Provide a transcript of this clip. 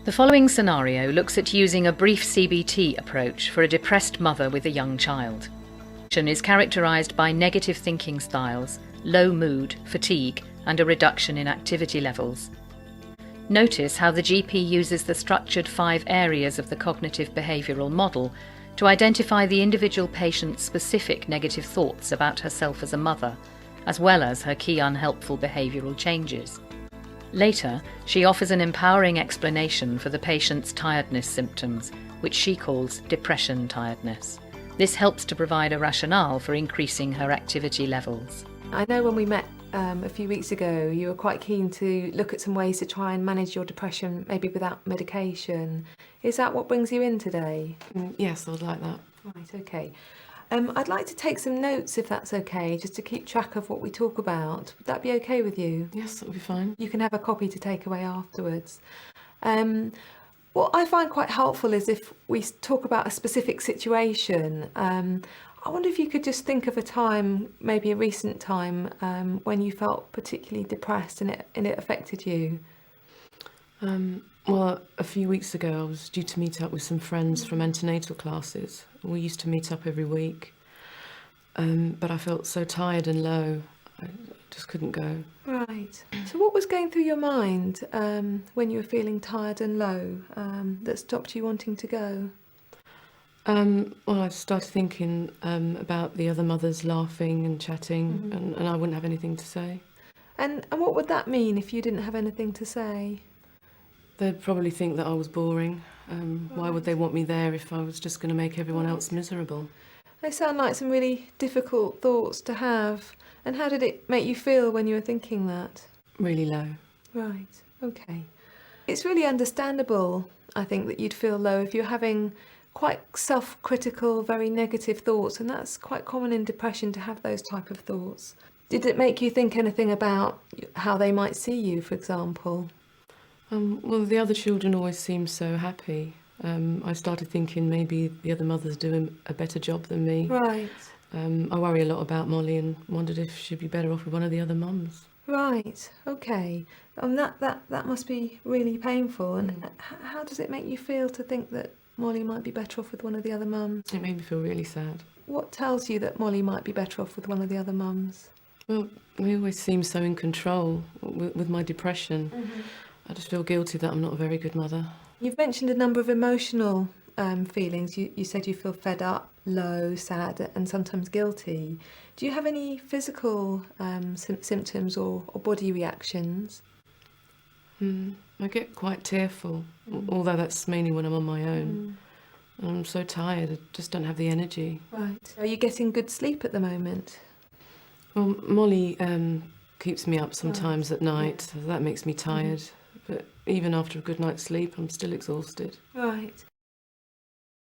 The following scenario looks at using a brief CBT approach for a depressed mother with a young child. It is characterised by negative thinking styles, low mood, fatigue, and a reduction in activity levels. Notice how the GP uses the structured 5 areas of the cognitive behavioural model to identify the individual patient's specific negative thoughts about herself as a mother, as well as her key unhelpful behavioural changes. Later, she offers an empowering explanation for the patient's tiredness symptoms, which she calls depression tiredness. This helps to provide a rationale for increasing her activity levels. I know when we met a few weeks ago, you were quite keen to look at some ways to try and manage your depression, maybe without medication. Is that what brings you in today? Yes, I would like that. Right, okay. I'd like to take some notes if that's okay, just to keep track of what we talk about. Would that be okay with you? Yes, that would be fine. You can have a copy to take away afterwards. What I find quite helpful is if we talk about a specific situation. I wonder if you could just think of a time, maybe a recent time, when you felt particularly depressed and it affected you. Well, a few weeks ago I was due to meet up with some friends from antenatal classes. We used to meet up every week, but I felt so tired and low, I just couldn't go. Right. So what was going through your mind when you were feeling tired and low that stopped you wanting to go? Well, I started thinking about the other mothers laughing and chatting, and I wouldn't have anything to say. And what would that mean if you didn't have anything to say? They'd probably think that I was boring. Why would they want me there if I was just going to make everyone else miserable? They sound like some really difficult thoughts to have. And how did it make you feel when you were thinking that? Really low. Right, okay. It's really understandable, I think, that you'd feel low if you're having quite self-critical, very negative thoughts, and that's quite common in depression to have those type of thoughts. Did it make you think anything about how they might see you, for example? Well, the other children always seem so happy. I started thinking maybe the other mother's doing a better job than me. Right. I worry a lot about Molly and wondered if she'd be better off with one of the other mums. Right, okay. That must be really painful. And how does it make you feel to think that Molly might be better off with one of the other mums? It made me feel really sad. What tells you that Molly might be better off with one of the other mums? Well, we always seem so in control with my depression. I just feel guilty that I'm not a very good mother. You've mentioned a number of emotional feelings. You said you feel fed up, low, sad, and sometimes guilty. Do you have any physical symptoms or body reactions? I get quite tearful, although that's mainly when I'm on my own. I'm so tired, I just don't have the energy. Right. Are you getting good sleep at the moment? Well, Molly keeps me up sometimes at night, so that makes me tired. But even after a good night's sleep, I'm still exhausted. Right.